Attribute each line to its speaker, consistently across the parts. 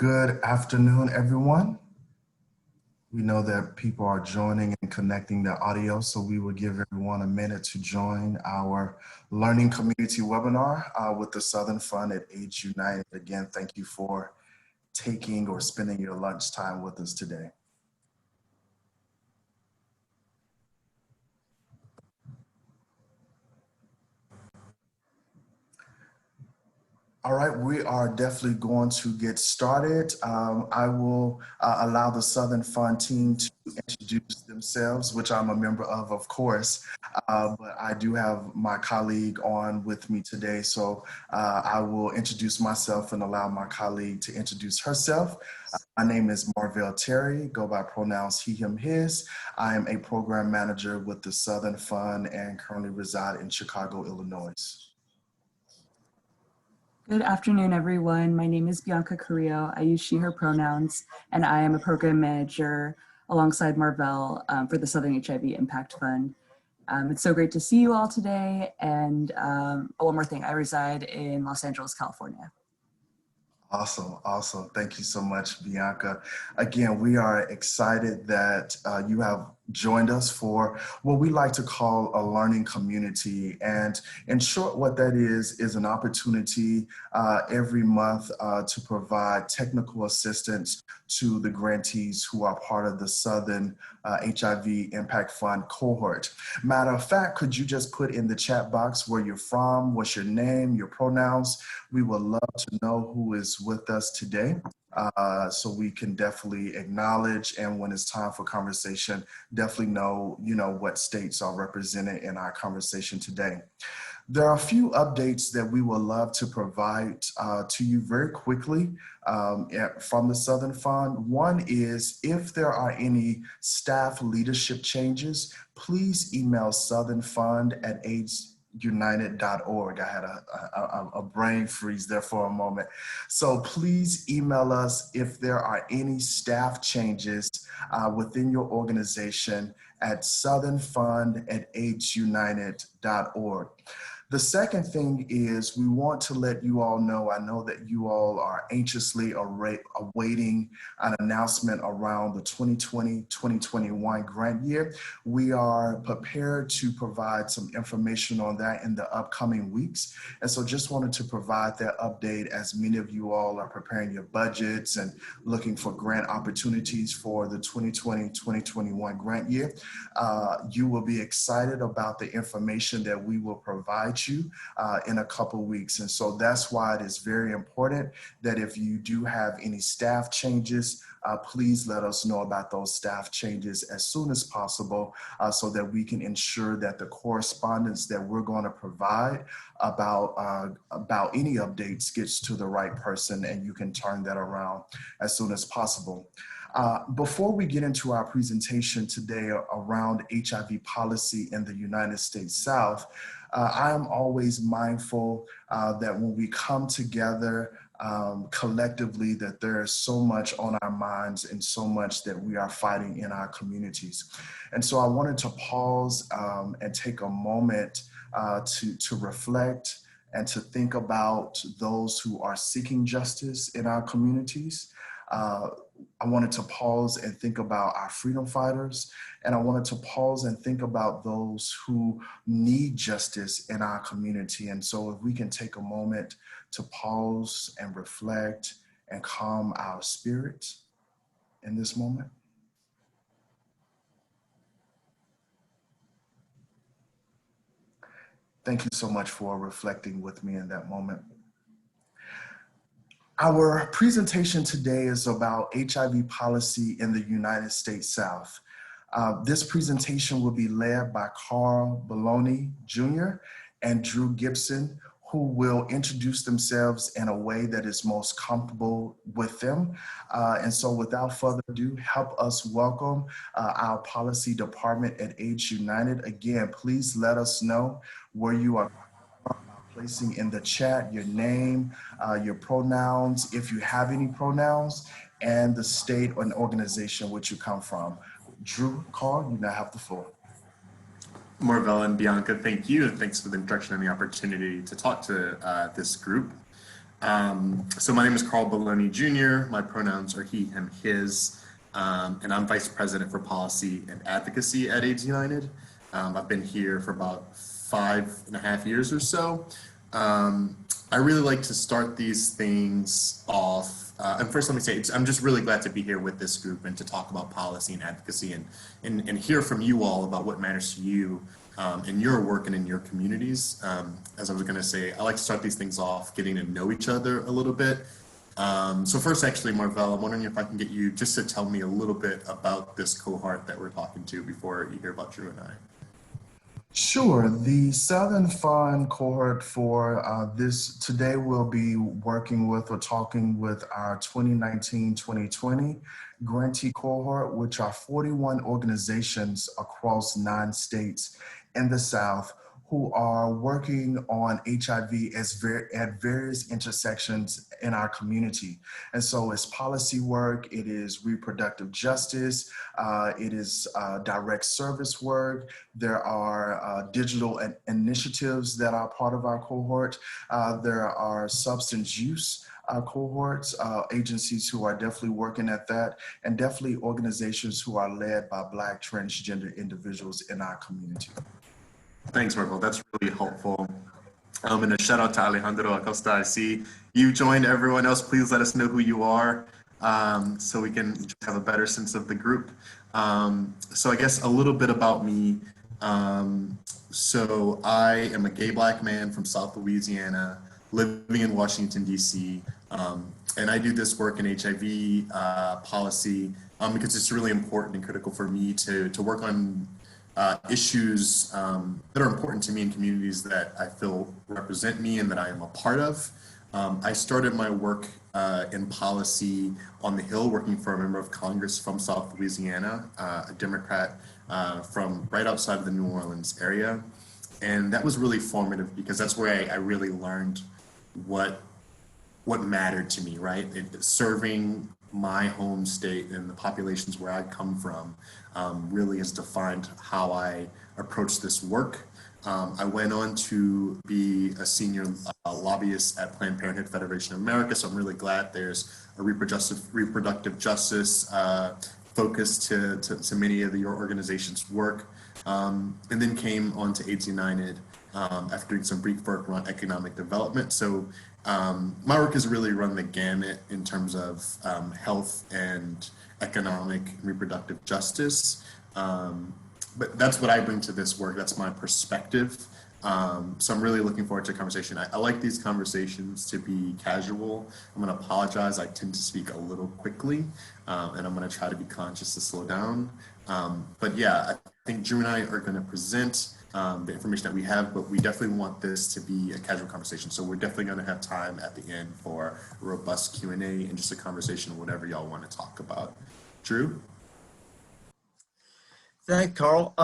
Speaker 1: Good afternoon, everyone. We know that people are joining and connecting their audio, so we will give everyone a minute to join our Learning Community webinar with the Southern Fund at AIDS United. Again, thank you for taking or spending your lunchtime with us today. All right, we are definitely going to get started. I will allow the Southern Fund team to introduce themselves, which I'm a member of course, but I do have my colleague on with me today. So I will introduce myself and allow my colleague to introduce herself. My name is Marvell Terry, go by pronouns he, him, his. I am a program manager with the Southern Fund and currently reside in Chicago, Illinois.
Speaker 2: Good afternoon, everyone. My name is Bianca Carrillo. I use she, her pronouns, and I am a program manager alongside Marvell for the Southern HIV Impact Fund. It's so great to see you all today. And one more thing, I reside in Los Angeles, California.
Speaker 1: Awesome, awesome. Thank you so much, Bianca. Again, we are excited that you have joined us for what we like to call a learning community. And in short, what that is an opportunity every month to provide technical assistance to the grantees who are part of the Southern HIV Impact Fund cohort. Matter of fact, could you just put in the chat box where you're from, what's your name, your pronouns? We would love to know who is with us today. So we can definitely acknowledge, and when it's time for conversation, definitely know, what states are represented in our conversation today. There are a few updates that we would love to provide to you very quickly from the Southern Fund. One is, if there are any staff leadership changes, please email southernfund@aidsunited.org. I had a brain freeze there for a moment. So please email us if there are any staff changes within your organization at southernfund@aidsunited.org. The second thing is, we want to let you all know, I know that you all are anxiously awaiting an announcement around the 2020-2021 grant year. We are prepared to provide some information on that in the upcoming weeks. And so just wanted to provide that update as many of you all are preparing your budgets and looking for grant opportunities for the 2020-2021 grant year. You will be excited about the information that we will provide you in a couple weeks. And so that's why it is very important that if you do have any staff changes, please let us know about those staff changes as soon as possible so that we can ensure that the correspondence that we're going to provide about any updates gets to the right person, and you can turn that around as soon as possible. Before we get into our presentation today around HIV policy in the United States South, I am always mindful that when we come together collectively, that there is so much on our minds and so much that we are fighting in our communities. And so I wanted to pause and take a moment to reflect and to think about those who are seeking justice in our communities. I wanted to pause and think about our freedom fighters, and I wanted to pause and think about those who need justice in our community. And so if we can take a moment to pause and reflect and calm our spirit in this moment. Thank you so much for reflecting with me in that moment. Our presentation today is about HIV policy in the United States South. This presentation will be led by Carl Bologna Jr. and Drew Gibson, who will introduce themselves in a way that is most comfortable with them. And so without further ado, help us welcome our policy department at AIDS United. Again, please let us know where you are placing in the chat your name, your pronouns, if you have any pronouns, and the state or an organization which you come from. Drew, Carl, you now have the floor.
Speaker 3: Marvell and Bianca, thank you, and thanks for the introduction and the opportunity to talk to this group. So my name is Carl Baloney Jr. My pronouns are he, him, his, and I'm Vice President for Policy and Advocacy at AIDS United. I've been here for about 5.5 years or so. I really like to start these things off. And first, let me say, I'm just really glad to be here with this group and to talk about policy and advocacy and hear from you all about what matters to you in your work and in your communities. As I was going to say, I like to start these things off getting to know each other a little bit. So first, actually, Marvell, I'm wondering if I can get you just to tell me a little bit about this cohort that we're talking to before you hear about Drew and I.
Speaker 1: Sure. The Southern Fund cohort for this today we'll be working with or talking with our 2019-2020 grantee cohort, which are 41 organizations across 9 states in the South who are working on HIV at various intersections in our community. And so it's policy work, it is reproductive justice, it is direct service work. There are digital initiatives that are part of our cohort. There are substance use cohorts, agencies who are definitely working at that, and definitely organizations who are led by Black transgender individuals in our community.
Speaker 3: Thanks, Marvel. That's really helpful. And a shout out to Alejandro Acosta. I see you joined. Everyone else, please let us know who you are so we can just have a better sense of the group. So I guess a little bit about me. So I am a gay Black man from South Louisiana, living in Washington, D.C. And I do this work in HIV policy because it's really important and critical for me to work on issues that are important to me in communities that I feel represent me and that I am a part of. I started my work in policy on the Hill, working for a member of Congress from South Louisiana, a Democrat from right outside of the New Orleans area. And that was really formative because that's where I really learned what mattered to me, right? Serving my home state and the populations where I come from really has defined how I approach this work. I went on to be a senior lobbyist at Planned Parenthood Federation of America, so I'm really glad there's a reproductive justice focus to many of your organization's work. And then came on to AIDS United after doing some brief work around economic development. So my work has really run the gamut in terms of health and economic and reproductive justice. But that's what I bring to this work. That's my perspective. So I'm really looking forward to a conversation. I like these conversations to be casual. I'm going to apologize. I tend to speak a little quickly, and I'm going to try to be conscious to slow down. But yeah, I think Drew and I are going to present the information that we have, but we definitely want this to be a casual conversation. So we're definitely going to have time at the end for a robust Q&A and just a conversation of whatever y'all want to talk about. Drew?
Speaker 4: Thanks, Carl.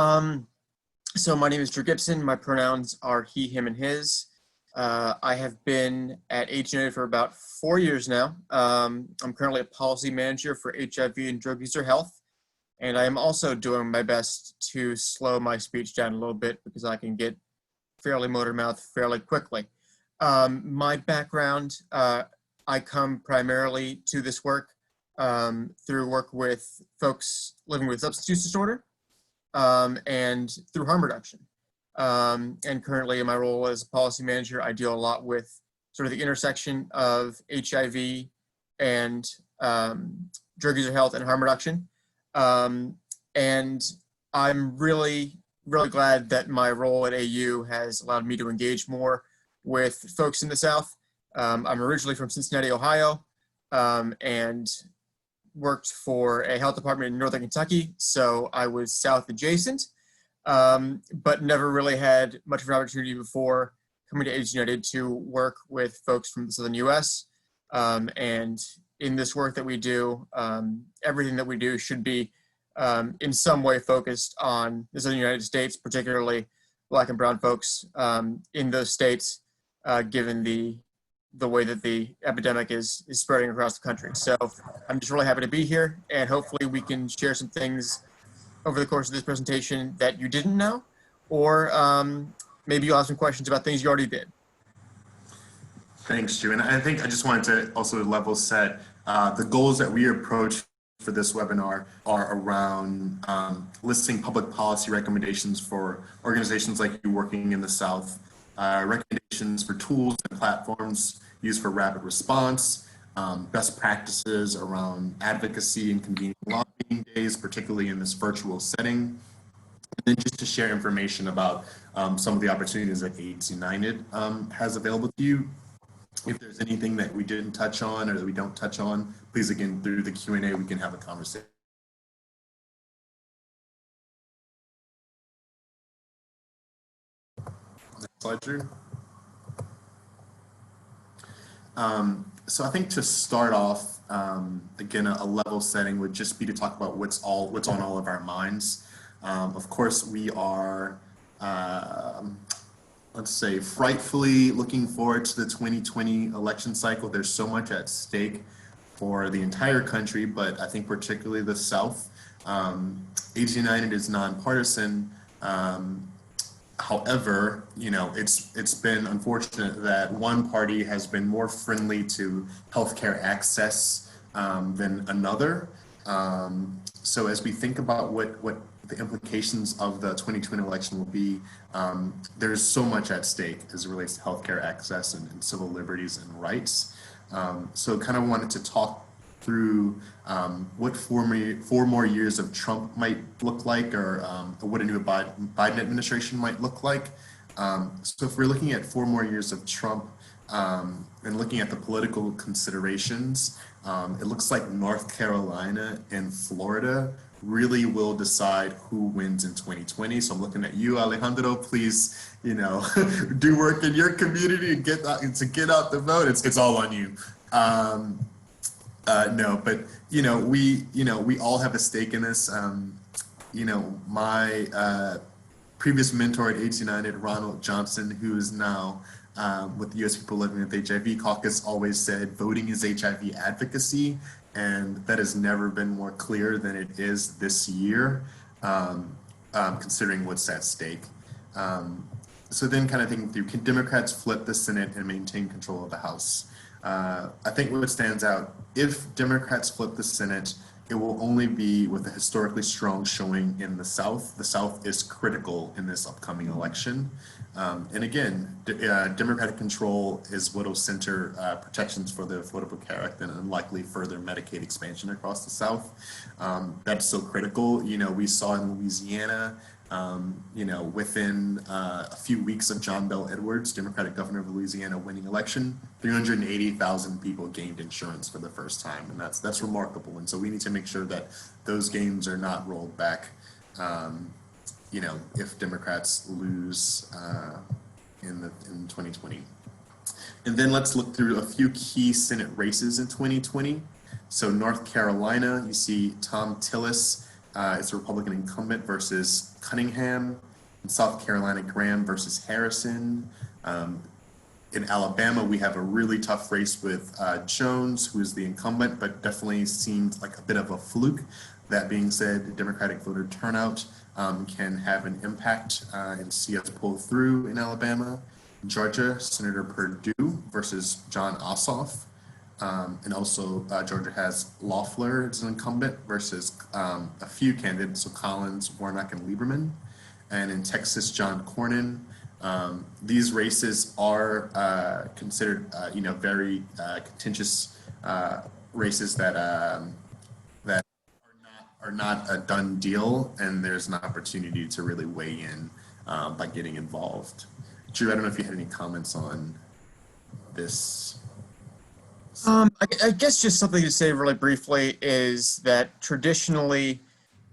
Speaker 4: So my name is Drew Gibson. My pronouns are he, him, and his. I have been at AIDS United for about 4 years now. I'm currently a policy manager for HIV and drug user health. And I am also doing my best to slow my speech down a little bit because I can get fairly motor mouth fairly quickly. My background, I come primarily to this work through work with folks living with substance use disorder and through harm reduction. And currently in my role as a policy manager, I deal a lot with sort of the intersection of HIV and drug user health and harm reduction. And I'm really glad that my role at AU has allowed me to engage more with folks in the South. I'm originally from Cincinnati, Ohio, and worked for a health department in Northern Kentucky, so I was South adjacent, but never really had much of an opportunity before coming to AIDS United to work with folks from the Southern US. And in this work that we do, everything that we do should be in some way focused on the Southern United States, particularly Black and brown folks in those states, given the way that the epidemic is spreading across the country. So I'm just really happy to be here, and hopefully we can share some things over the course of this presentation that you didn't know, or maybe you'll have some questions about things you already did.
Speaker 3: Thanks, Drew. And I think I just wanted to also level set the goals that we approach for this webinar are around listing public policy recommendations for organizations like you working in the South, recommendations for tools and platforms used for rapid response, best practices around advocacy and convening lobbying days, particularly in this virtual setting, and then just to share information about some of the opportunities that AIDS United has available to you. If there's anything that we didn't touch on or that we don't touch on, please, again, through the Q&A, we can have a conversation. Next slide, Drew. So I think to start off, again, a level setting would just be to talk about what's on all of our minds. Of course, we are let's say, frightfully looking forward to the 2020 election cycle. There's so much at stake for the entire country, but I think particularly the South. AIDS United is nonpartisan. However, you know, it's been unfortunate that one party has been more friendly to healthcare access than another. So as we think about what the implications of the 2020 election will be, there's so much at stake as it relates to healthcare access and civil liberties and rights. So kind of wanted to talk through what 4 more years of Trump might look like, or what a new Biden administration might look like. So if we're looking at 4 more years of Trump and looking at the political considerations, it looks like North Carolina and Florida really will decide who wins in 2020. So I'm looking at you, Alejandro. Please, you know, do work in your community and get out the vote. It's all on you. No, but we all have a stake in this. My previous mentor at AIDS United, Ronald Johnson, who is now with the U.S. People Living with HIV Caucus, always said voting is HIV advocacy, and that has never been more clear than it is this year, considering what's at stake. So then kind of thinking through, can Democrats flip the Senate and maintain control of the House? I think what stands out, if Democrats flip the Senate, it will only be with a historically strong showing in the South. The South is critical in this upcoming election. And again, Democratic control is what will center protections for the Affordable Care Act and unlikely further Medicaid expansion across the South. That's so critical. You know, we saw in Louisiana, within a few weeks of John Bel Edwards, Democratic governor of Louisiana, winning election, 380,000 people gained insurance for the first time, and that's remarkable. And so we need to make sure that those gains are not rolled back. If Democrats lose in 2020. And then let's look through a few key Senate races in 2020. So North Carolina, you see Tom Tillis is a Republican incumbent versus Cunningham. In South Carolina, Graham versus Harrison. In Alabama, we have a really tough race with Jones, who is the incumbent, but definitely seemed like a bit of a fluke. That being said, Democratic voter turnout can have an impact and see us pull through in Alabama. Georgia, Senator Perdue versus John Ossoff. And also Georgia has Loeffler as an incumbent versus a few candidates, so Collins, Warnock, and Lieberman. And in Texas, John Cornyn. These races are considered, very contentious races that are not a done deal, and there's an opportunity to really weigh in by getting involved. Drew, I don't know if you had any comments on this.
Speaker 4: I guess just something to say really briefly is that traditionally,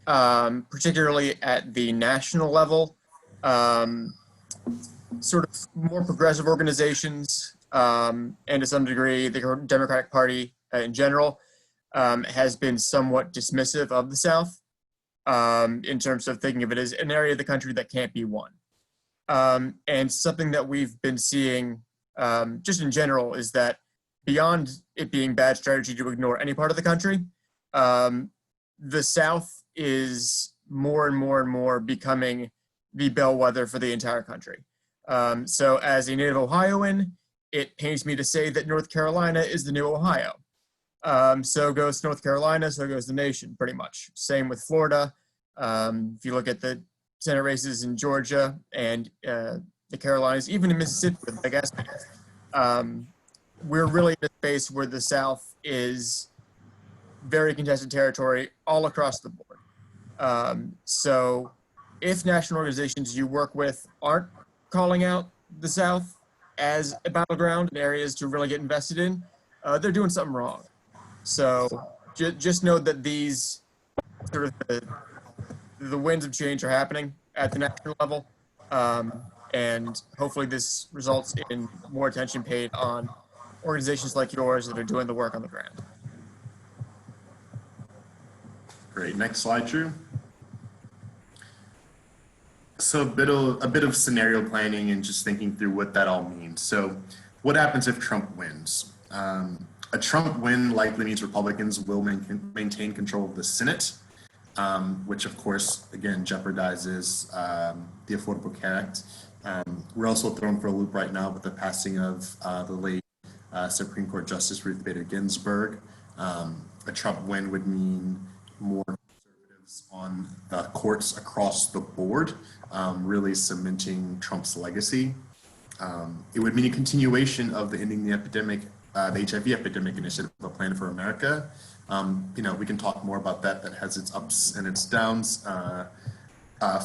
Speaker 4: particularly at the national level, sort of more progressive organizations, and to some degree the Democratic Party in general, has been somewhat dismissive of the South in terms of thinking of it as an area of the country that can't be won. And something that we've been seeing just in general is that beyond it being bad strategy to ignore any part of the country, the South is more and more and more becoming the bellwether for the entire country. So as a native Ohioan it pains me to say that North Carolina is the new Ohio. So goes North Carolina, so goes the nation, pretty much. Same with Florida. If you look at the Senate races in Georgia and the Carolinas, even in Mississippi, I guess, we're really in a space where the South is very contested territory all across the board. So if national organizations you work with aren't calling out the South as a battleground and areas to really get invested in, they're doing something wrong. So just know that these sort of the winds of change are happening at the national level. And hopefully this results in more attention paid on organizations like yours that are doing the work on the ground.
Speaker 3: Great. Next slide, Drew. So a bit of scenario planning and just thinking through what that all means. So what happens if Trump wins? A Trump win likely means Republicans will maintain control of the Senate, which of course, again, jeopardizes the Affordable Care Act. We're also thrown for a loop right now with the passing of the late Supreme Court Justice Ruth Bader Ginsburg. A Trump win would mean more conservatives on the courts across the board, really cementing Trump's legacy. It would mean a continuation of the Ending the Epidemic, the HIV Epidemic Initiative, A Plan for America. We can talk more about that. That has its ups and its downs.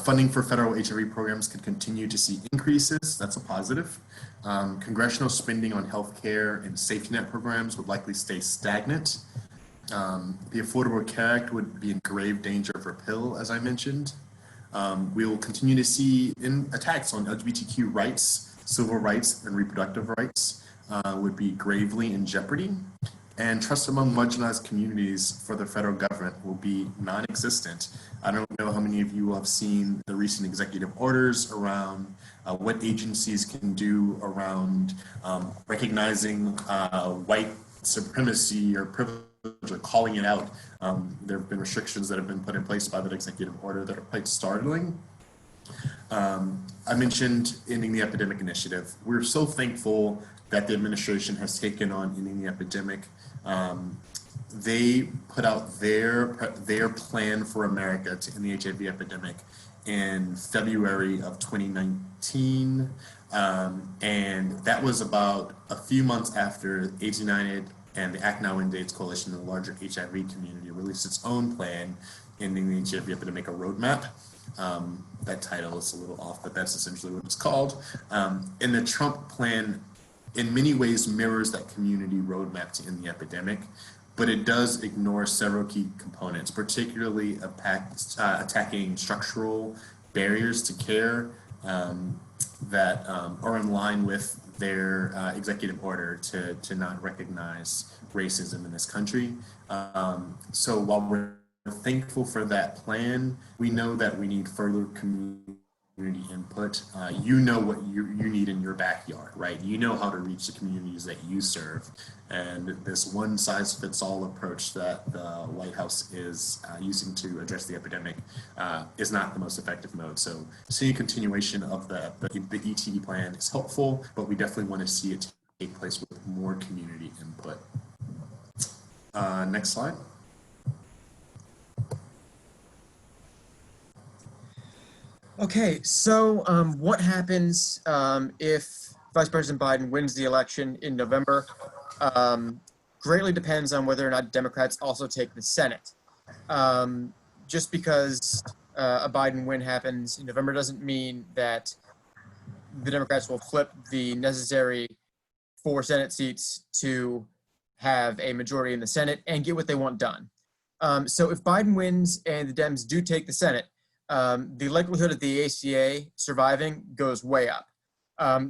Speaker 3: Funding for federal HIV programs could continue to see increases. That's a positive. Congressional spending on healthcare and safety net programs would likely stay stagnant. The Affordable Care Act would be in grave danger of repeal, as I mentioned. We will continue to see attacks on LGBTQ rights, civil rights, and reproductive rights would be gravely in jeopardy. And trust among marginalized communities for the federal government will be non-existent. I don't know how many of you have seen the recent executive orders around what agencies can do around recognizing white supremacy or privilege or calling it out. There have been restrictions that have been put in place by that executive order that are quite startling. I mentioned Ending the Epidemic Initiative. We're so thankful that the administration has taken on Ending the Epidemic. They put out their plan for America to end the HIV epidemic in February of 2019. And that was about a few months after AIDS United and the Act Now End AIDS Coalition and the larger HIV community released its own plan, Ending the HIV Epidemic, a roadmap. That title is a little off, but that's essentially what it's called. And the Trump plan in many ways mirrors that community roadmap to end the epidemic, but it does ignore several key components, particularly attacking structural barriers to care that are in line with their executive order to not recognize racism in this country. So while we're thankful for that plan, we know that we need further community input. You know what you need in your backyard, right? You know how to reach the communities that you serve. And this one-size-fits-all approach that the White House is using to address the epidemic is not the most effective mode. So seeing a continuation of the ETE plan is helpful, but we definitely want to see it take place with more community input. Next slide.
Speaker 4: Okay, so what happens if Vice President Biden wins the election in November? Greatly depends on whether or not Democrats also take the Senate. Just because a Biden win happens in November doesn't mean that the Democrats will flip the necessary 4 Senate seats to have a majority in the Senate and get what they want done. So if Biden wins and the Dems do take the Senate, the likelihood of the ACA surviving goes way up.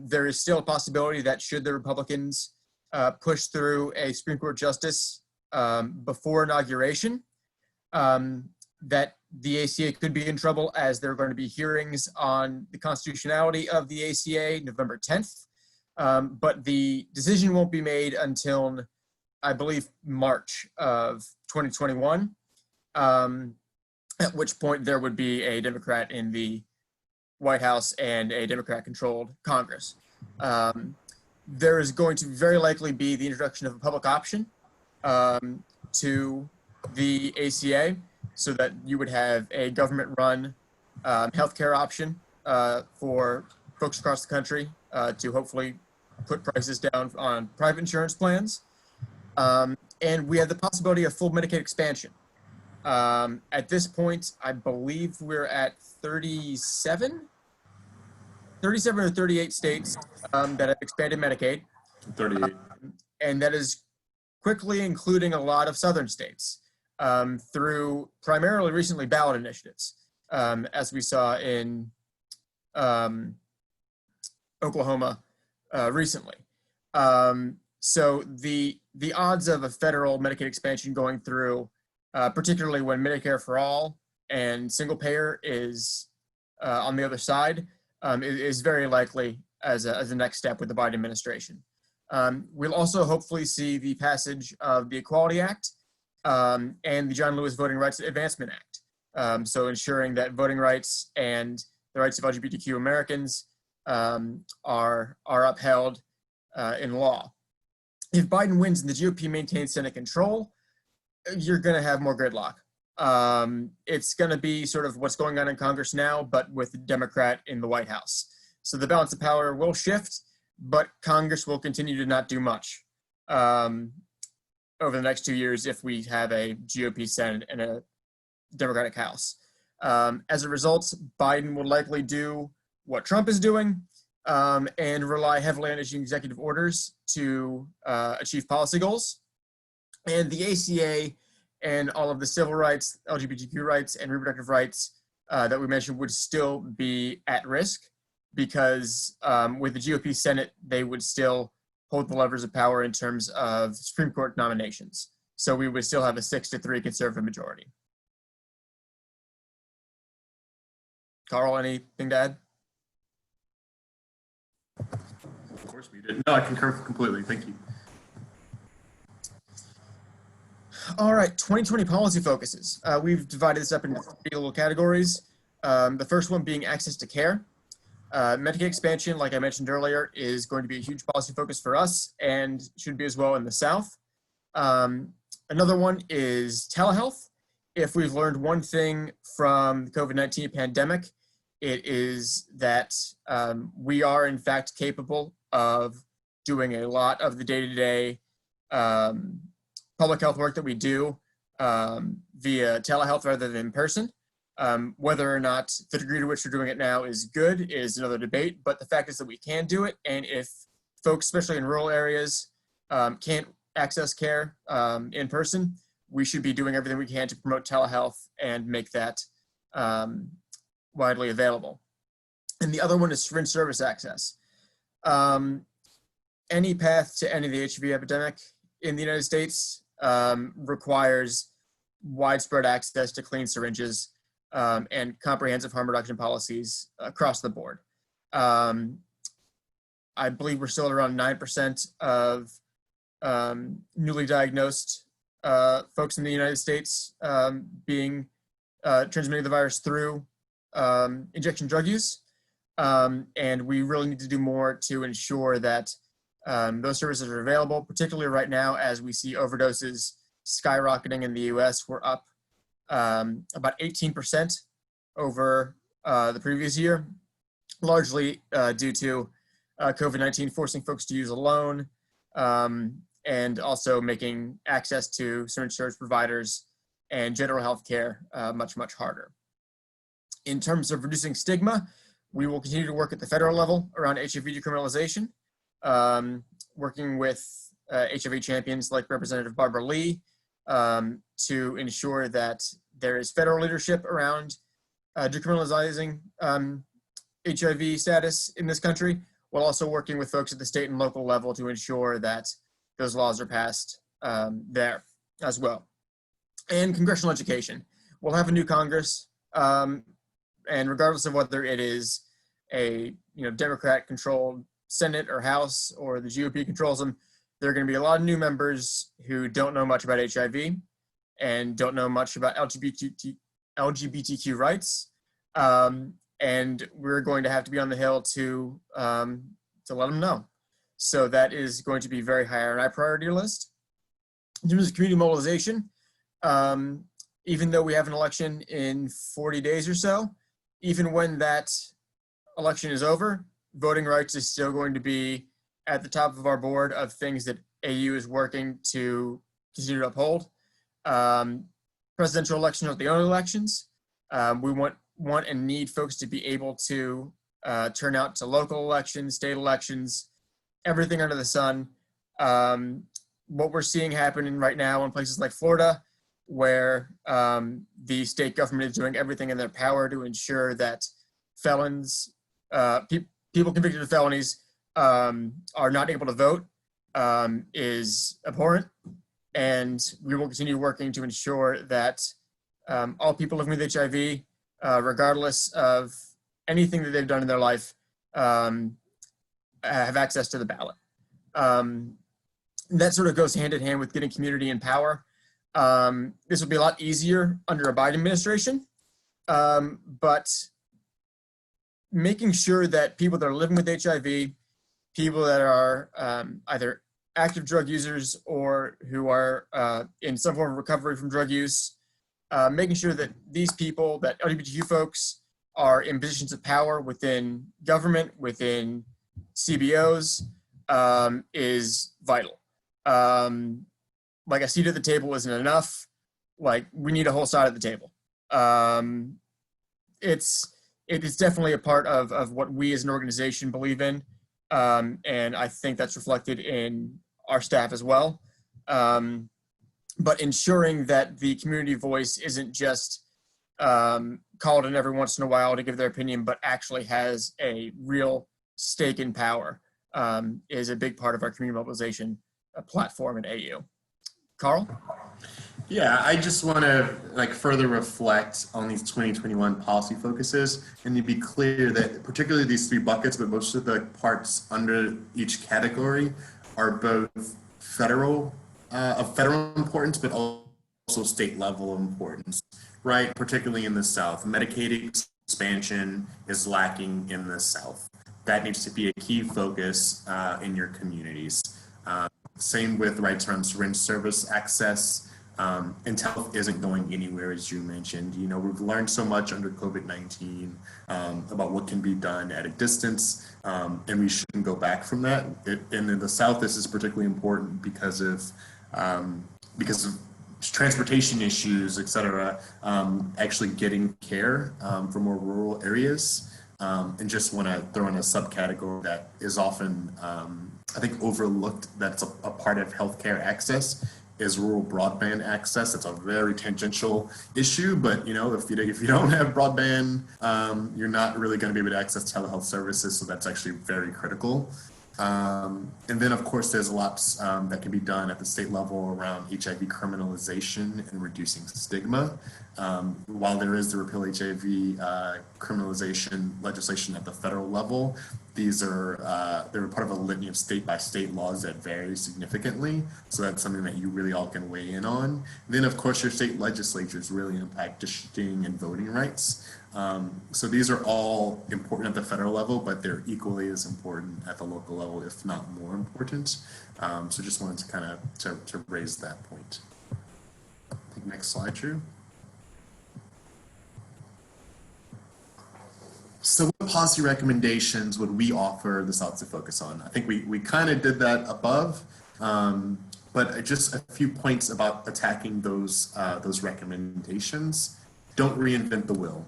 Speaker 4: There is still a possibility that should the Republicans push through a Supreme Court justice before inauguration, that the ACA could be in trouble, as there are going to be hearings on the constitutionality of the ACA November 10th. But the decision won't be made until, I believe, March of 2021. At which point there would be a Democrat in the White House and a Democrat-controlled Congress. there is going to very likely be the introduction of a public option to the ACA, so that you would have a government-run healthcare option for folks across the country to hopefully put prices down on private insurance plans. And we have the possibility of full Medicaid expansion. At this point, I believe we're at 37 or 38 states that have expanded Medicaid.
Speaker 3: 38.
Speaker 4: And that is quickly including a lot of southern states through primarily recently ballot initiatives, as we saw in Oklahoma recently. So the odds of a federal Medicaid expansion going through, particularly when Medicare for all and single payer is on the other side, is very likely as a next step with the Biden administration. We'll also hopefully see the passage of the Equality Act and the John Lewis Voting Rights Advancement Act. So ensuring that voting rights and the rights of LGBTQ Americans are upheld in law. If Biden wins and the GOP maintains Senate control, you're going to have more gridlock. It's going to be sort of what's going on in Congress now, but with a Democrat in the White House. So the balance of power will shift, but Congress will continue to not do much over the next 2 years if we have a GOP Senate and a Democratic House. As a result, Biden will likely do what Trump is doing and rely heavily on issuing executive orders to achieve policy goals. And the ACA and all of the civil rights, LGBTQ rights, and reproductive rights that we mentioned would still be at risk because with the GOP Senate, they would still hold the levers of power in terms of Supreme Court nominations. So we would still have a 6-3 conservative majority. Carl, anything to add?
Speaker 3: Of course we did. No, I concur completely. Thank you.
Speaker 4: All right, 2020 policy focuses. We've divided this up into 3 little categories. The first one being access to care. Medicaid expansion, like I mentioned earlier, is going to be a huge policy focus for us and should be as well in the South. Another one is telehealth. If we've learned one thing from the COVID-19 pandemic, it is that we are in fact capable of doing a lot of the day-to-day public health work that we do via telehealth rather than in person. Whether or not the degree to which we're doing it now is good is another debate, but the fact is that we can do it. And if folks, especially in rural areas, can't access care in person, we should be doing everything we can to promote telehealth and make that widely available. And the other one is syringe service access. Any path to ending the HIV epidemic in the United States requires widespread access to clean syringes and comprehensive harm reduction policies across the board. I believe we're still at around 9% of newly diagnosed folks in the United States being transmitting the virus through injection drug use. And we really need to do more to ensure that those services are available, particularly right now as we see overdoses skyrocketing in the US. We're up about 18% over the previous year, largely due to COVID-19 forcing folks to use a loan and also making access to certain service providers and general health care much, much harder. In terms of reducing stigma, we will continue to work at the federal level around HIV decriminalization, working with HIV champions like Representative Barbara Lee to ensure that there is federal leadership around decriminalizing HIV status in this country, while also working with folks at the state and local level to ensure that those laws are passed there as well. And congressional education. We'll have a new Congress, and regardless of whether it is a Democrat-controlled Senate or House or the GOP controls them, there are going to be a lot of new members who don't know much about HIV and don't know much about LGBTQ rights, and we're going to have to be on the Hill to let them know. So that is going to be very high on our priority list. In terms of community mobilization, even though we have an election in 40 days or so, even when that election is over, voting rights is still going to be at the top of our board of things that AU is working to continue to uphold. Presidential elections are the only elections. We want and need folks to be able to turn out to local elections, state elections, everything under the sun. What we're seeing happening right now in places like Florida, where the state government is doing everything in their power to ensure that felons, people convicted of felonies are not able to vote, is abhorrent. And we will continue working to ensure that all people living with HIV, regardless of anything that they've done in their life, have access to the ballot. That sort of goes hand in hand with getting community in power. This will be a lot easier under a Biden administration, but making sure that people that are living with HIV, people that are either active drug users or who are in some form of recovery from drug use, making sure that these people, that LGBTQ folks, are in positions of power within government, within CBOs, is vital. Like a seat at the table isn't enough. Like, we need a whole side at the table. It is definitely a part of what we as an organization believe in. And I think that's reflected in our staff as well. But ensuring that the community voice isn't just called in every once in a while to give their opinion, but actually has a real stake in power, is a big part of our community mobilization platform at AU. Carl?
Speaker 3: Yeah, I just want to further reflect on these 2021 policy focuses, and to be clear that particularly these three buckets, but most of the parts under each category are both federal importance, but also state level importance, right? Particularly in the South. Medicaid expansion is lacking in the South. That needs to be a key focus in your communities. Same with rights around syringe service access. And health isn't going anywhere, as you mentioned. You know, we've learned so much under COVID-19 about what can be done at a distance, and we shouldn't go back from that. And in the South, this is particularly important because of transportation issues, et cetera, actually getting care for more rural areas. And just want to throw in a subcategory that is often, I think, overlooked, that's a part of healthcare access, is rural broadband access. It's a very tangential issue, but you know, if you don't have broadband, you're not really going to be able to access telehealth services. So that's actually very critical. And then, of course, there's lots that can be done at the state level around HIV criminalization and reducing stigma. While there is the Repeal HIV criminalization legislation at the federal level, they're part of a litany of state-by-state laws that vary significantly. So that's something that you really all can weigh in on. And then, of course, your state legislatures really impact districting and voting rights. So these are all important at the federal level, but they're equally as important at the local level, if not more important. So just wanted to kind of to raise that point. I think next slide, Drew. So what policy recommendations would we offer the South to focus on? I think we kind of did that above, but just a few points about attacking those recommendations. Don't reinvent the wheel.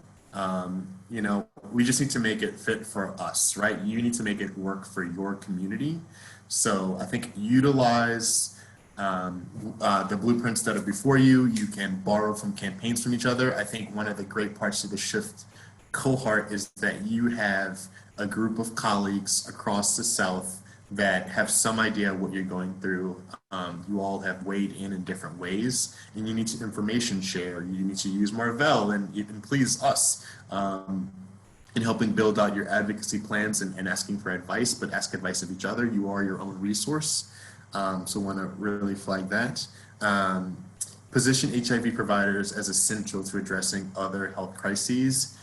Speaker 3: You know, we just need to make it fit for us, right? You need to make it work for your community. So I think utilize the blueprints that are before you. You can borrow from campaigns from each other. I think one of the great parts of the Shift cohort is that you have a group of colleagues across the South that have some idea what you're going through. You all have weighed in different ways, and you need to information share. You need to use Marvell and please us in helping build out your advocacy plans and asking for advice, but ask advice of each other. You are your own resource. So want to really flag that. Position HIV providers as essential to addressing other health crises.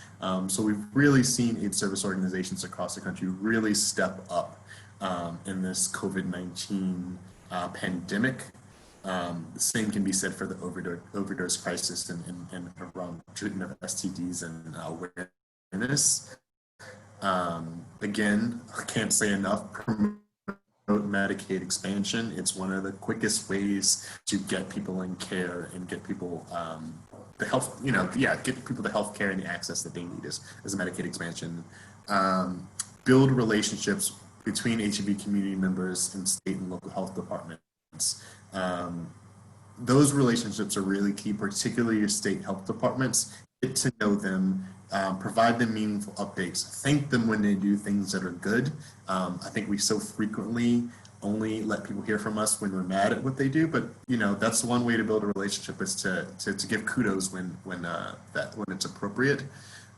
Speaker 3: So we've really seen AIDS service organizations across the country really step up in this COVID-19 pandemic. The same can be said for the overdose crisis and around treatment of STDs and awareness. Again, I can't say enough, promote Medicaid expansion. It's one of the quickest ways to get people in care and get people the health, get people the health care and the access that they need is a Medicaid expansion. Build relationships between HIV community members and state and local health departments. Those relationships are really key, particularly your state health departments. Get to know them, provide them meaningful updates, thank them when they do things that are good. I think we so frequently only let people hear from us when we're mad at what they do, but that's one way to build a relationship, is to give kudos when it's appropriate.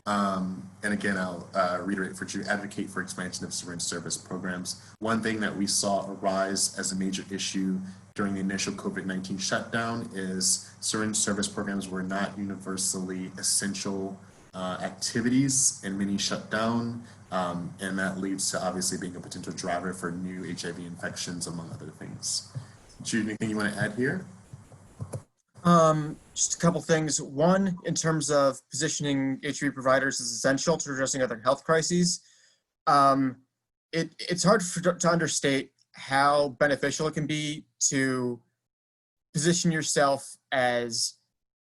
Speaker 3: And again, I'll reiterate for you, advocate for expansion of syringe service programs. One thing that we saw arise as a major issue during the initial COVID-19 shutdown is syringe service programs were not universally essential activities, and many shut down, and that leads to obviously being a potential driver for new HIV infections, among other things. Jude, anything you want to add here?
Speaker 4: Just a couple things. One, in terms of positioning HIV providers as essential to addressing other health crises, it's hard to understate how beneficial it can be to position yourself as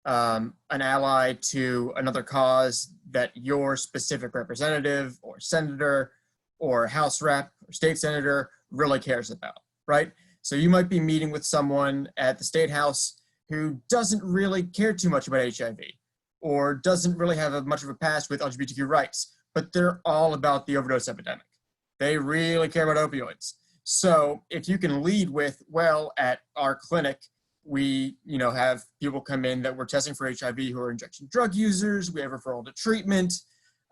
Speaker 4: an ally to another cause that your specific representative or senator or House rep or state senator really cares about, right? So you might be meeting with someone at the state house who doesn't really care too much about HIV or doesn't really have much of a past with LGBTQ rights, but they're all about the overdose epidemic. They really care about opioids. So if you can lead with, well, at our clinic, we have people come in that we're testing for HIV who are injection drug users, we have referral to treatment,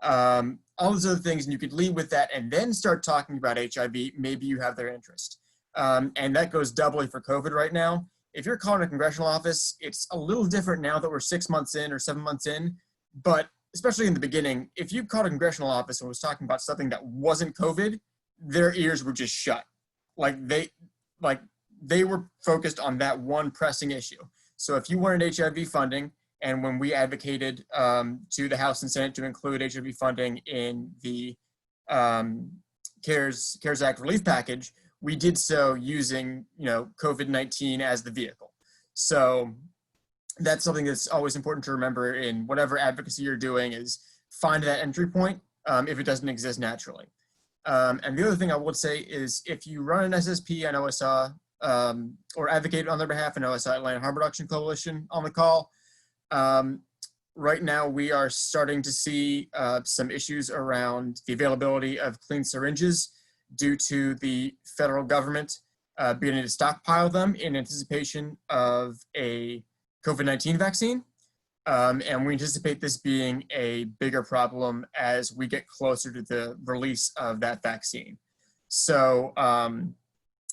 Speaker 4: all those other things, and you could lead with that and then start talking about HIV, maybe you have their interest. And that goes doubly for COVID right now. If you're calling a congressional office, it's a little different now that we're 6 months in or 7 months in, but especially in the beginning, if you called a congressional office and was talking about something that wasn't COVID, their ears were just shut. They were focused on that one pressing issue. So if you wanted HIV funding, and when we advocated to the House and Senate to include HIV funding in the CARES Act relief package, we did so using COVID-19 as the vehicle. So that's something that's always important to remember in whatever advocacy you're doing, is find that entry point if it doesn't exist naturally. And the other thing I would say is, if you run an SSP, I know I saw, or advocate on their behalf, I know I saw Atlanta Harm Reduction Coalition on the call. Right now, we are starting to see some issues around the availability of clean syringes due to the federal government beginning to stockpile them in anticipation of a COVID-19 vaccine. And we anticipate this being a bigger problem as we get closer to the release of that vaccine. So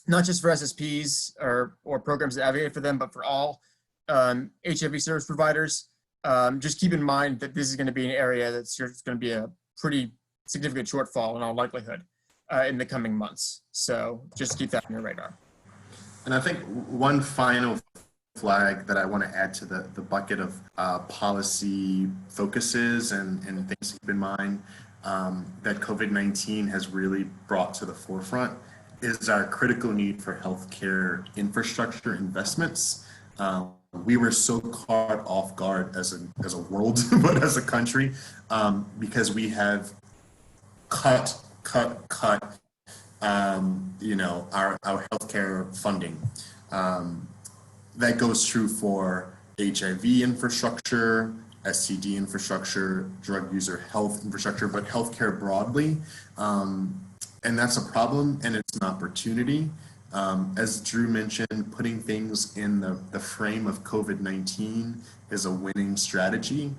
Speaker 4: not just for SSPs or programs that advocate for them, but for all HIV service providers, just keep in mind that this is going to be an area that's going to be a pretty significant shortfall in all likelihood in the coming months. So just keep that on your radar.
Speaker 3: And I think one final flag that I want to add to the bucket of policy focuses and things to keep in mind that COVID-19 has really brought to the forefront is our critical need for healthcare infrastructure investments. We were so caught off guard as a world, but as a country, because we have cut our healthcare funding. That goes true for HIV infrastructure, STD infrastructure, drug user health infrastructure, but healthcare broadly. And that's a problem, and it's an opportunity. As Drew mentioned, putting things in the frame of COVID-19 is a winning strategy.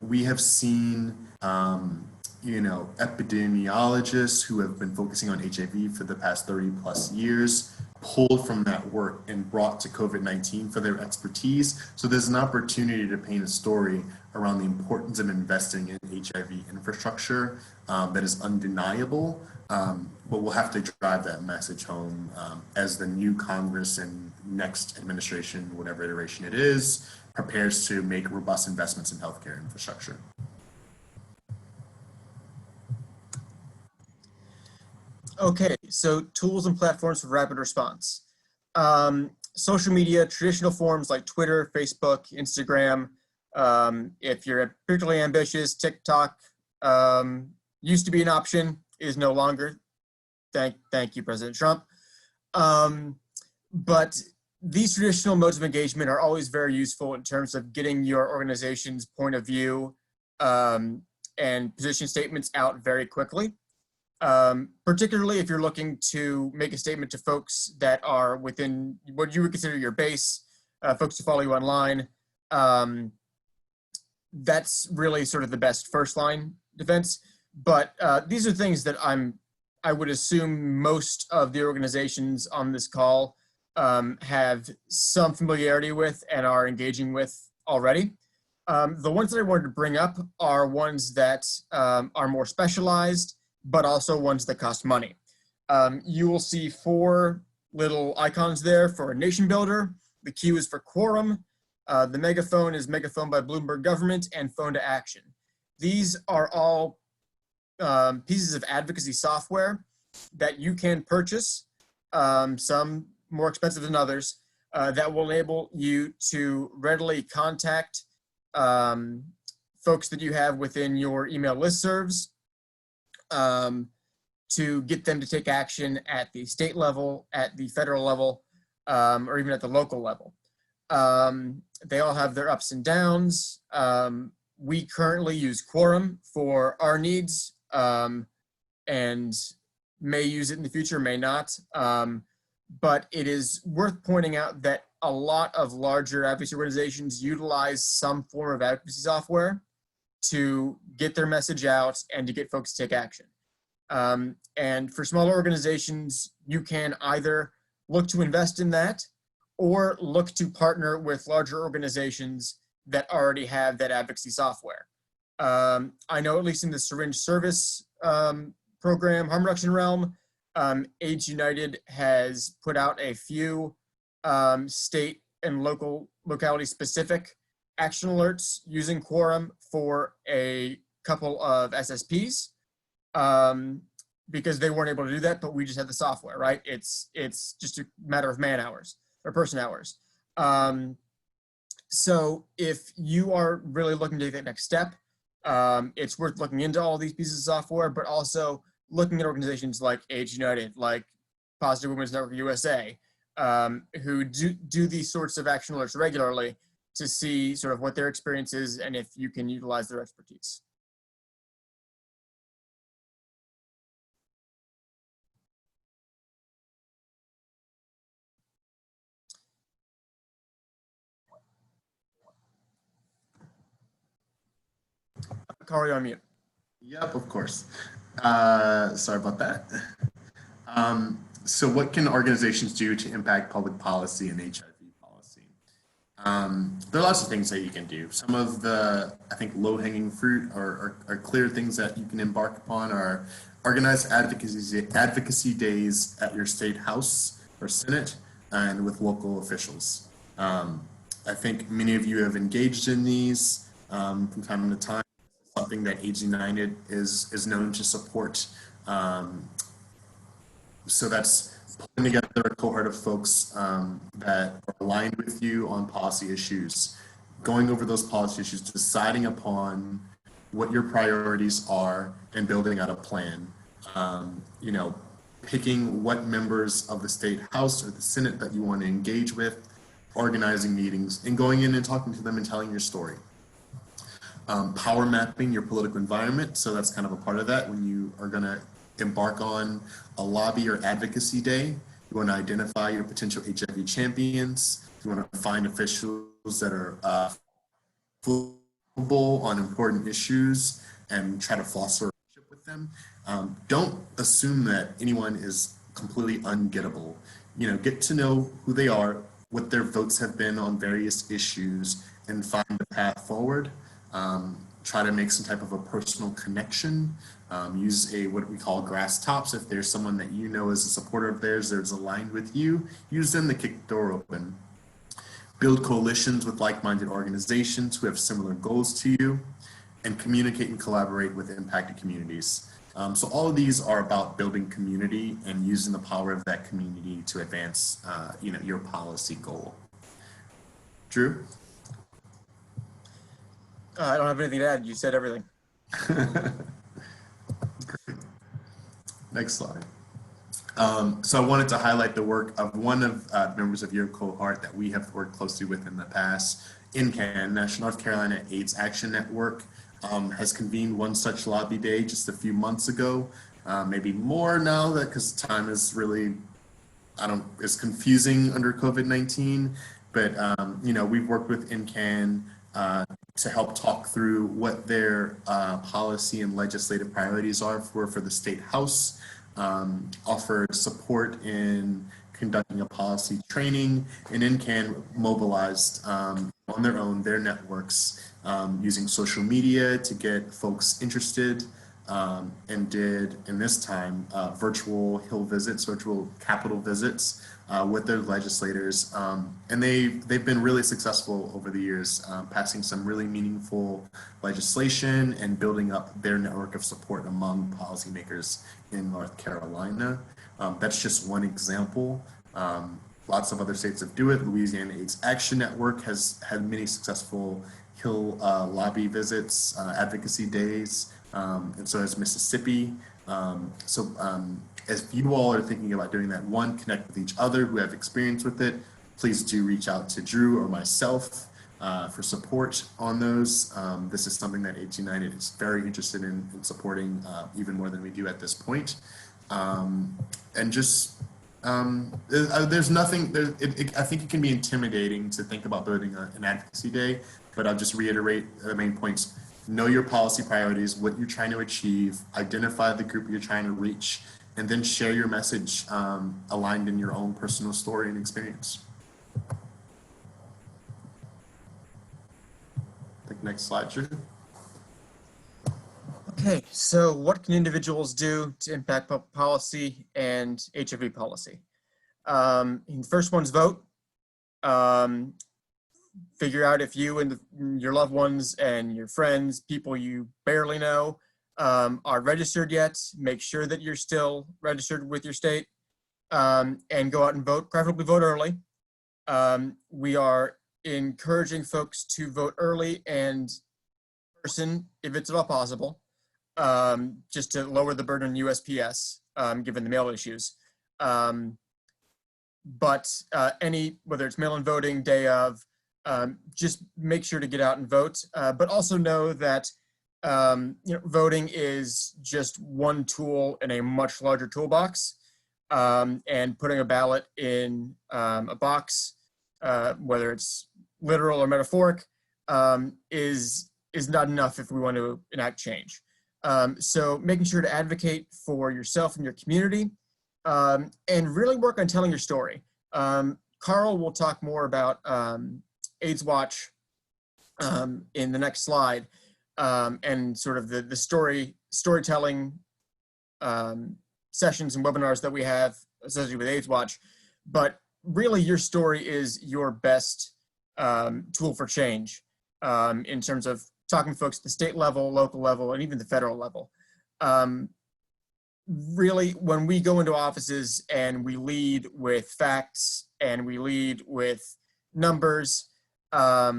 Speaker 3: We have seen epidemiologists who have been focusing on HIV for the past 30 plus years pulled from that work and brought to COVID-19 for their expertise. So there's an opportunity to paint a story around the importance of investing in HIV infrastructure that is undeniable, but we'll have to drive that message home as the new Congress and next administration, whatever iteration it is, prepares to make robust investments in healthcare infrastructure.
Speaker 4: Okay, so tools and platforms for rapid response. Social media, traditional forms like Twitter, Facebook, Instagram. If you're particularly ambitious, TikTok used to be an option, is no longer. Thank you, President Trump. But these traditional modes of engagement are always very useful in terms of getting your organization's point of view and position statements out very quickly. Particularly if you're looking to make a statement to folks that are within what you would consider your base, folks who follow you online. That's really sort of the best first line defense. But these are things that I would assume most of the organizations on this call have some familiarity with and are engaging with already. The ones that I wanted to bring up are ones that are more specialized, but also ones that cost money. You will see 4 little icons there for a nation builder. The Q is for quorum. The megaphone is megaphone by Bloomberg government, and phone to action. These are all pieces of advocacy software that you can purchase, some more expensive than others, that will enable you to readily contact folks that you have within your email listservs, to get them to take action at the state level, at the federal level, or even at the local level. They all have their ups and downs. We currently use Quorum for our needs and may use it in the future, may not. But it is worth pointing out that a lot of larger advocacy organizations utilize some form of advocacy software to get their message out and to get folks to take action. And for smaller organizations, you can either look to invest in that or look to partner with larger organizations that already have that advocacy software. I know at least in the syringe service program, harm reduction realm, AIDS United has put out a few state and locality specific action alerts using Quorum for a couple of SSPs because they weren't able to do that, but we just had the software, right? It's just a matter of man hours or person hours. So if you are really looking to take that next step, it's worth looking into all these pieces of software, but also looking at organizations like AIDS United, like Positive Women's Network USA, who do these sorts of action alerts regularly to see sort of what their experience is and if you can utilize their expertise. Kari, you're on mute.
Speaker 3: Yep, of course. Sorry about that. So what can organizations do to impact public policy and HIV policy? There are lots of things that you can do. Some of the, I think, low-hanging fruit or clear things that you can embark upon are organize advocacy days at your state house or senate and with local officials. I think many of you have engaged in these from time to time. Something that AIDS United is known to support. So that's putting together a cohort of folks that are aligned with you on policy issues, going over those policy issues, deciding upon what your priorities are and building out a plan. You know, picking what members of the state house or the senate that you want to engage with, organizing meetings and going in and talking to them and telling your story. Power mapping your political environment. So that's kind of a part of that. When you are going to embark on a lobby or advocacy day, you want to identify your potential HIV champions. You want to find officials that are flexible on important issues and try to foster a relationship with them. Don't assume that anyone is completely ungettable. get to know who they are, what their votes have been on various issues, and find a path forward. Try to make some type of a personal connection. Use what we call grass tops. If there's someone that you know is a supporter of theirs that's aligned with you, use them to kick the door open. Build coalitions with like-minded organizations who have similar goals to you, and communicate and collaborate with impacted communities. So all of these are about building community and using the power of that community to advance, your policy goal. Drew?
Speaker 4: I don't have anything to add. You said everything.
Speaker 3: Great. Next slide. So I wanted to highlight the work of one of members of your cohort that we have worked closely with in the past. NCAN, National North Carolina AIDS Action Network, has convened one such lobby day just a few months ago, maybe more now because time is really, it's confusing under COVID-19, but we've worked with NCAN to help talk through what their policy and legislative priorities are for the State House, offer support in conducting a policy training, and NCAN mobilized on their own, their networks, using social media to get folks interested, and did, in this time, virtual Hill visits, virtual Capitol visits with their legislators. And they've been really successful over the years, passing some really meaningful legislation and building up their network of support among policymakers in North Carolina. That's just one example. Lots of other states that do it. Louisiana AIDS Action Network has had many successful Hill lobby visits, advocacy days, and so has Mississippi. As you all are thinking about doing that, one, connect with each other who have experience with it. Please do reach out to Drew or myself for support on those. This is something that AIDS United is very interested in supporting even more than we do at this point. And just, there's nothing, I think it can be intimidating to think about building an advocacy day, but I'll just reiterate the main points. Know your policy priorities, what you're trying to achieve, identify the group you're trying to reach, and then share your message aligned in your own personal story and experience. I think next slide, Drew.
Speaker 4: Okay, so what can individuals do to impact public policy and HIV policy? The first one's vote. Figure out if you and your loved ones and your friends, people you barely know, are registered yet. Make sure that you're still registered with your state, and go out and vote, preferably vote early. We are encouraging folks to vote early and in person if it's at all possible, just to lower the burden on USPS, given the mail issues. But whether it's mail-in voting, day of, just make sure to get out and vote, but also know that voting is just one tool in a much larger toolbox, and putting a ballot in a box, whether it's literal or metaphoric, is not enough if we want to enact change. So making sure to advocate for yourself and your community, and really work on telling your story. Carl will talk more about AIDS Watch in the next slide, and sort of the storytelling sessions and webinars that we have associated with AIDS Watch. But really, your story is your best tool for change, in terms of talking to folks at the state level, local level, and even the federal level. Really, when we go into offices and we lead with facts and we lead with numbers, a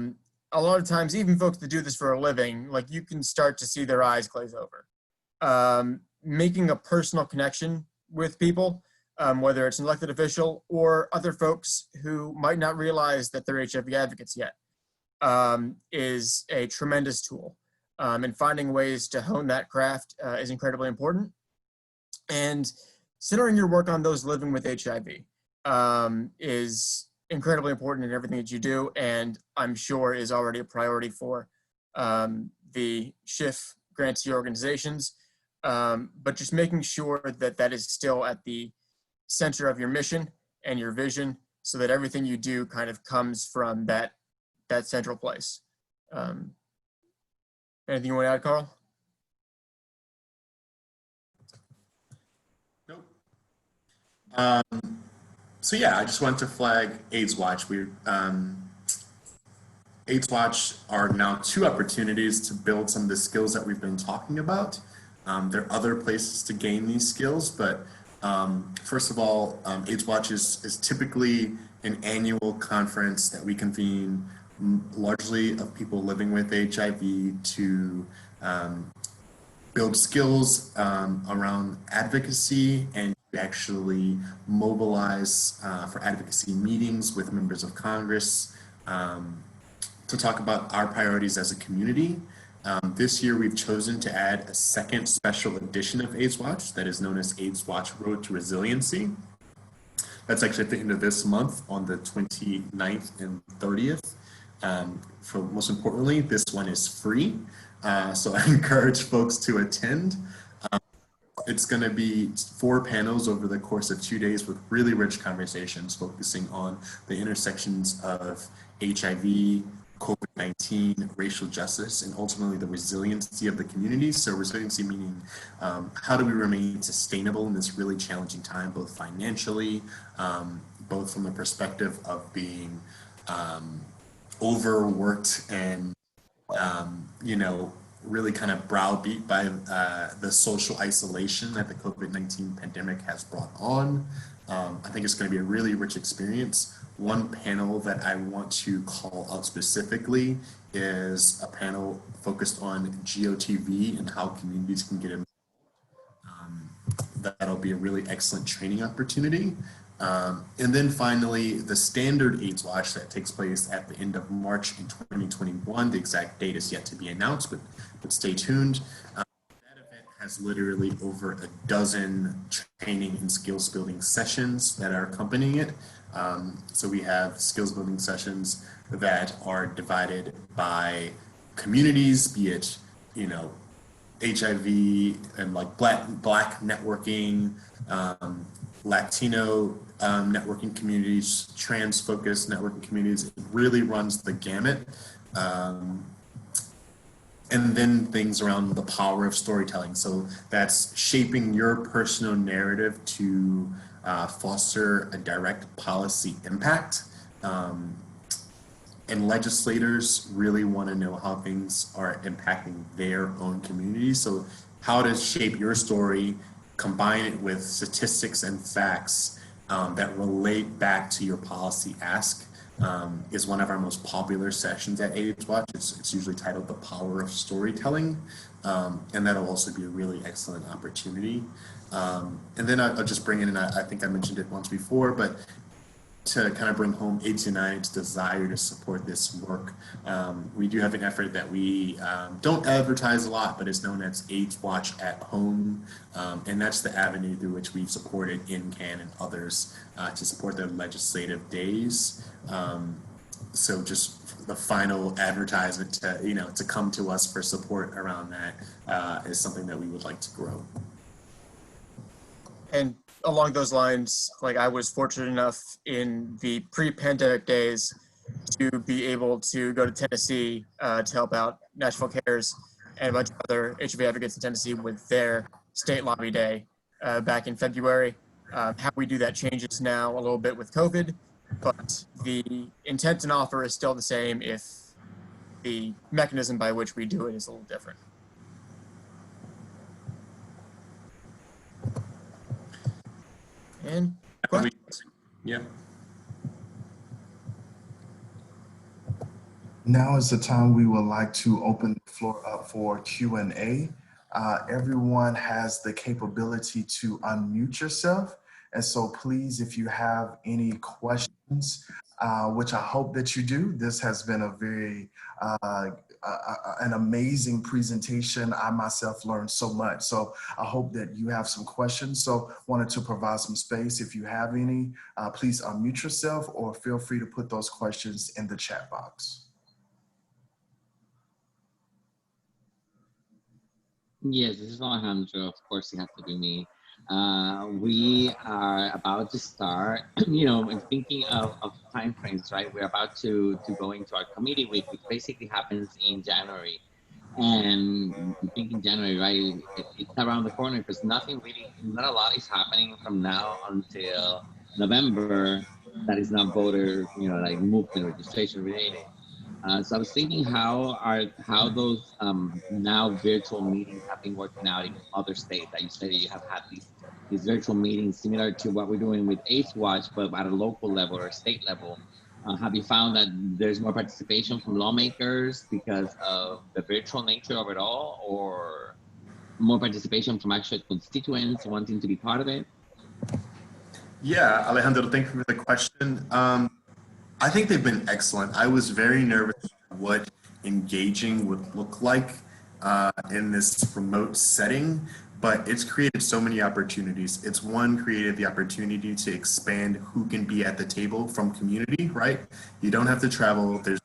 Speaker 4: lot of times, even folks that do this for a living, like, you can start to see their eyes glaze over. Making a personal connection with people, whether it's an elected official or other folks who might not realize that they're HIV advocates yet, is a tremendous tool. And finding ways to hone that craft is incredibly important. And centering your work on those living with HIV is incredibly important in everything that you do, and I'm sure is already a priority for the SHIF grantee organizations. But just making sure that that is still at the center of your mission, and your vision, so that everything you do kind of comes from that central place. Anything you want to add, Carl?
Speaker 3: Nope. So yeah, I just wanted to flag AIDS Watch. AIDS Watch are now 2 opportunities to build some of the skills that we've been talking about. There are other places to gain these skills, but first of all, AIDS Watch is typically an annual conference that we convene largely of people living with HIV to build skills around advocacy and actually mobilize for advocacy meetings with members of Congress to talk about our priorities as a community. This year, we've chosen to add a second special edition of AIDS Watch that is known as AIDS Watch Road to Resiliency. That's actually at the end of this month on the 29th and 30th. For most importantly, this one is free. So I encourage folks to attend. It's going to be 4 panels over the course of 2 days with really rich conversations focusing on the intersections of HIV, COVID-19, racial justice, and ultimately the resiliency of the community. So resiliency meaning how do we remain sustainable in this really challenging time, both financially, both from the perspective of being overworked and really kind of browbeat by the social isolation that the COVID-19 pandemic has brought on. I think it's going to be a really rich experience. One panel that I want to call out specifically is a panel focused on GOTV and how communities can get involved. That'll be a really excellent training opportunity. And then finally, the standard AIDS Watch that takes place at the end of March in 2021. The exact date is yet to be announced, but stay tuned. That event has literally over a dozen training and skills building sessions that are accompanying it. So we have skills building sessions that are divided by communities, be it, HIV and like black networking, Latino networking communities, trans-focused networking communities. It really runs the gamut. And then things around the power of storytelling. So that's shaping your personal narrative to foster a direct policy impact. And legislators really want to know how things are impacting their own communities. So how to shape your story, combine it with statistics and facts that relate back to your policy ask is one of our most popular sessions at AIDS Watch. It's usually titled The Power of Storytelling, and that'll also be a really excellent opportunity. And then I'll just bring in, and I think I mentioned it once before, but to kind of bring home AIDS United's desire to support this work. We do have an effort that we don't advertise a lot, but is known as AIDS Watch at Home. And that's the avenue through which we've supported INCAN and others to support their legislative days. So just the final advertisement to come to us for support around that is something that we would like to grow.
Speaker 4: And along those lines, like I was fortunate enough in the pre-pandemic days to be able to go to Tennessee to help out Nashville Cares and a bunch of other HIV advocates in Tennessee with their state lobby day back in February. How we do that changes now a little bit with COVID, but the intent and offer is still the same if the mechanism by which we do it is a little different. And
Speaker 3: yeah.
Speaker 1: Now is the time we would like to open the floor up for Q&A. Everyone has the capability to unmute yourself. And so please, if you have any questions, which I hope that you do, this has been a very, an amazing presentation. I myself learned so much. So I hope that you have some questions. So wanted to provide some space. If you have any, please unmute yourself or feel free to put those questions in the chat box.
Speaker 5: Yes, this is Alejandro. Of course, you have to be me. We are about to start, and thinking of timeframes, right? We're about to go into our committee week, which basically happens in January. And you think in January, right? It's around the corner because not a lot is happening from now until November that is not voter, like movement registration related. So I was thinking how those now virtual meetings have been working out in other states. That you said you have had these virtual meetings similar to what we're doing with AIDS Watch, but at a local level or state level. Have you found that there's more participation from lawmakers because of the virtual nature of it all, or more participation from actual constituents wanting to be part of it?
Speaker 3: Yeah, Alejandro, thank you for the question. I think they've been excellent. I was very nervous about what engaging would look like in this remote setting, but it's created so many opportunities. It's one, created the opportunity to expand who can be at the table from community, right? You don't have to travel. There's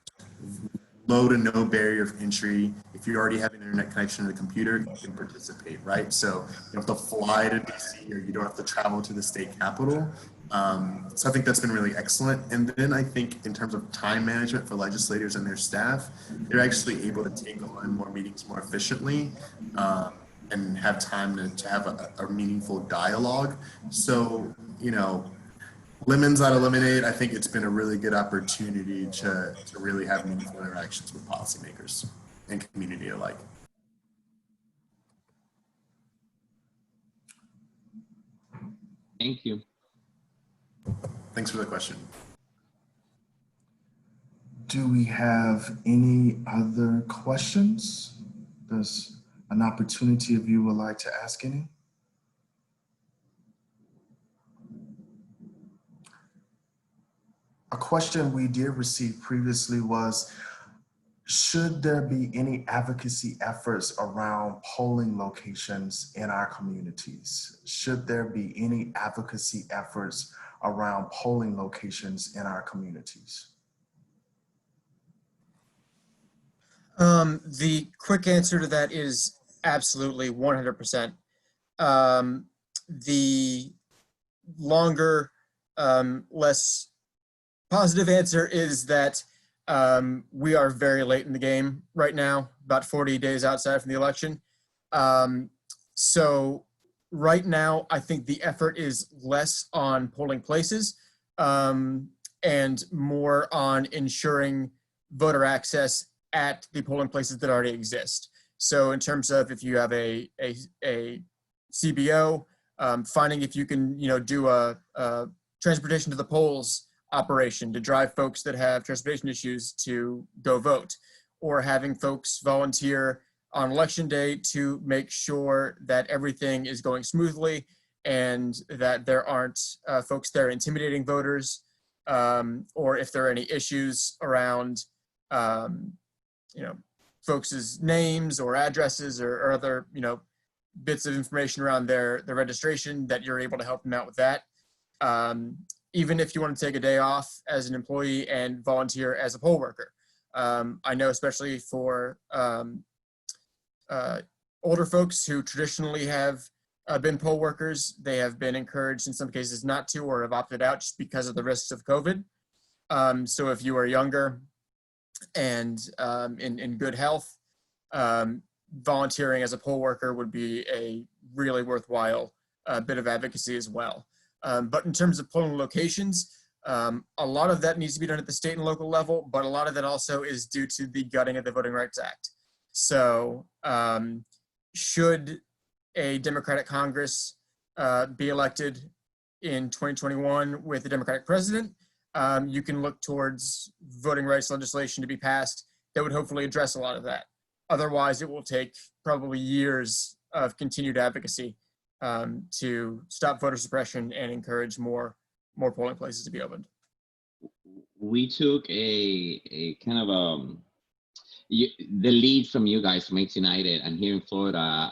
Speaker 3: low to no barrier of entry. If you already have an internet connection to the computer, you can participate, right? So you don't have to fly to DC or you don't have to travel to the state capitol. So I think that's been really excellent. And then I think in terms of time management for legislators and their staff, they're actually able to take on more meetings more efficiently and have time to have a meaningful dialogue. So, lemons out of lemonade, I think it's been a really good opportunity to really have meaningful interactions with policymakers and community alike.
Speaker 5: Thank you.
Speaker 3: Thanks for the question.
Speaker 1: Do we have any other questions? There's an opportunity if you would like to ask any. A question we did receive previously was, should there be any advocacy efforts around polling locations in our communities? Should there be any advocacy efforts around polling locations in our communities?
Speaker 4: The quick answer to that is absolutely 100%. The longer, less positive answer is that we are very late in the game right now, about 40 days outside from the election. So right now, I think the effort is less on polling places and more on ensuring voter access at the polling places that already exist. So in terms of if you have a CBO, finding if you can do a transportation to the polls operation to drive folks that have transportation issues to go vote, or having folks volunteer on election day to make sure that everything is going smoothly and that there aren't folks there intimidating voters, or if there are any issues around folks' names or addresses or other bits of information around their registration, that you're able to help them out with that. Even if you want to take a day off as an employee and volunteer as a poll worker. I know especially for older folks who traditionally have been poll workers, they have been encouraged in some cases not to, or have opted out just because of the risks of COVID. So if you are younger and in good health, volunteering as a poll worker would be a really worthwhile bit of advocacy as well. But in terms of polling locations, a lot of that needs to be done at the state and local level, but a lot of that also is due to the gutting of the Voting Rights Act. So should a Democratic Congress be elected in 2021 with a Democratic president, you can look towards voting rights legislation to be passed that would hopefully address a lot of that. Otherwise, it will take probably years of continued advocacy to stop voter suppression and encourage more polling places to be opened.
Speaker 5: We took a kind of the lead from you guys from AIDS United, and here in Florida,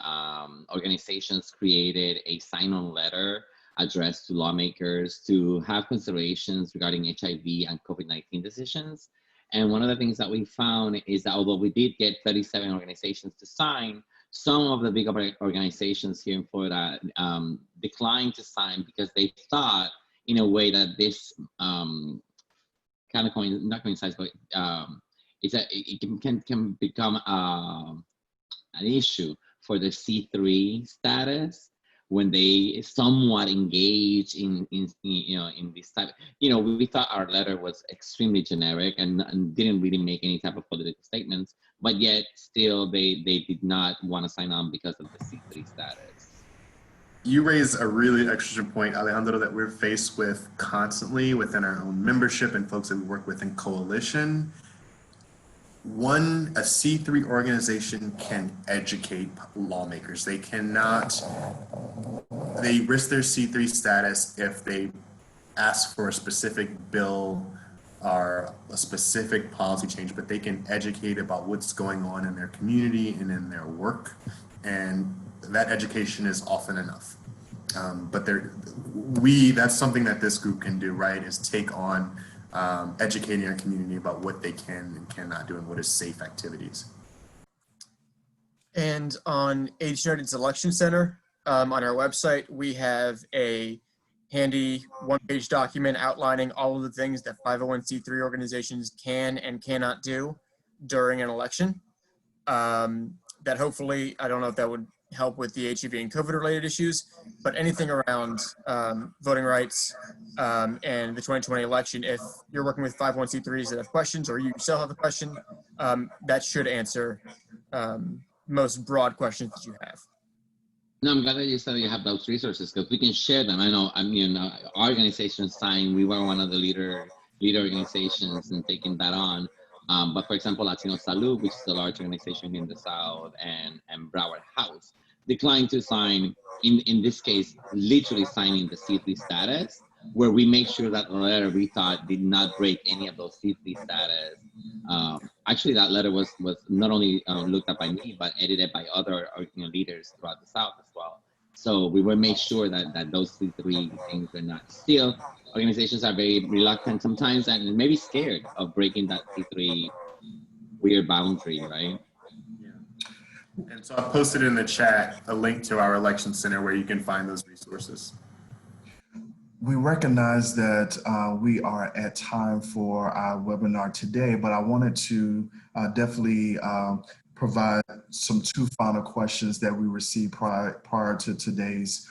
Speaker 5: organizations created a sign-on letter addressed to lawmakers to have considerations regarding HIV and COVID-19 decisions. And one of the things that we found is that although we did get 37 organizations to sign, some of the big organizations here in Florida declined to sign because they thought, in a way, that this kind of not coincides, but it can become an issue for the C3 status when they somewhat engage in this type. We thought our letter was extremely generic and didn't really make any type of political statements, but yet still they did not want to sign on because of the C3 status.
Speaker 3: You raise a really excellent point, Alejandro, that we're faced with constantly within our own membership and folks that we work with in coalition. A C3 organization can educate lawmakers. They risk their C3 status if they ask for a specific bill or a specific policy change, but they can educate about what's going on in their community and in their work. And that education is often enough. But that's something that this group can do, right? Is take on educating our community about what they can and cannot do and what is safe activities.
Speaker 4: And on AIDS United's Election Center, on our website, we have a handy one-page document outlining all of the things that 501c3 organizations can and cannot do during an election. That hopefully, I don't know if that would help with the HIV and COVID related issues, but anything around voting rights and the 2020 election, if you're working with 501c3s that have questions or you yourself have a question, that should answer most broad questions that you have.
Speaker 5: No, I'm glad that you said that you have those resources because we can share them. Our organization signed, we were one of the leader organizations in taking that on. But for example, Latino Salud, which is a large organization in the South, and Broward House declined to sign, in this case, literally signing the C3 status, where we make sure that the letter we thought did not break any of those C3 status. Actually, that letter was not only looked at by me, but edited by other leaders throughout the South as well. So we will make sure that those C3 things are not. Still, organizations are very reluctant sometimes and maybe scared of breaking that C3 weird boundary, right?
Speaker 3: Yeah. And so I posted in the chat a link to our election center where you can find those resources.
Speaker 1: We recognize that we are at time for our webinar today, but I wanted to definitely provide two final questions that we received prior to today's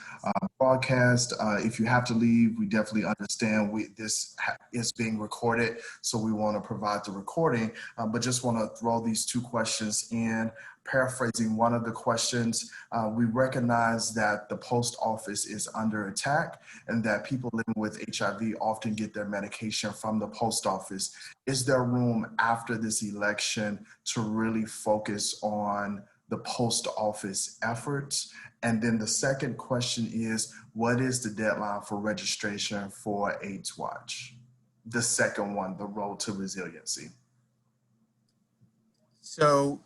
Speaker 1: broadcast. If you have to leave, we definitely understand this is being recorded, so we want to provide the recording, but just want to throw these two questions in. Paraphrasing one of the questions, we recognize that the post office is under attack and that people living with HIV often get their medication from the post office. Is there room after this election to really focus on the post office efforts? And then the second question is, what is the deadline for registration for AIDS Watch? The second one, the road to resiliency.
Speaker 4: So,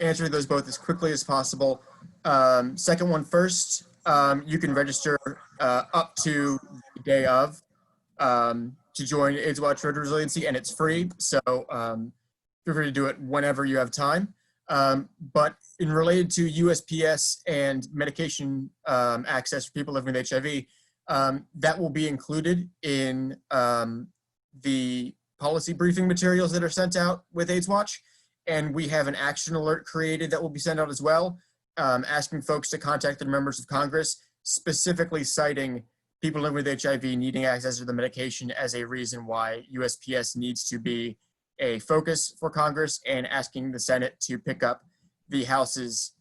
Speaker 4: answering those both as quickly as possible. Second one first, you can register up to the day of to join AIDS Watch Road to Resiliency, and it's free. So feel free to do it whenever you have time. But in related to USPS and medication access for people living with HIV, that will be included in the policy briefing materials that are sent out with AIDS Watch. And we have an action alert created that will be sent out as well, asking folks to contact their members of Congress, specifically citing people living with HIV needing access to the medication as a reason why USPS needs to be a focus for Congress, and asking the Senate to pick up the House's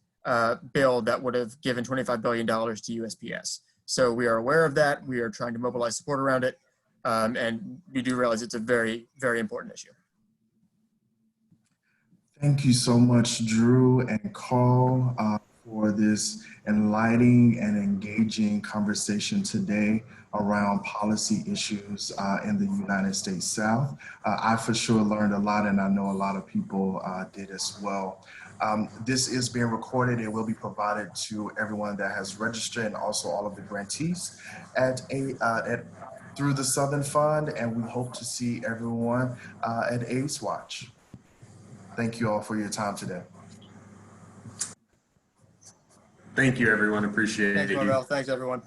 Speaker 4: bill that would have given $25 billion to USPS. So we are aware of that. We are trying to mobilize support around it. And we do realize it's a very, very important issue.
Speaker 1: Thank you so much, Drew and Carl, for this enlightening and engaging conversation today around policy issues in the United States South. I for sure learned a lot, and I know a lot of people did as well. This is being recorded. It will be provided to everyone that has registered and also all of the grantees through the Southern Fund, and we hope to see everyone at AIDS Watch. Thank you all for your time today.
Speaker 3: Thank you, everyone. Appreciate
Speaker 4: Thanks,
Speaker 3: it.
Speaker 4: Marvell. Thanks, everyone.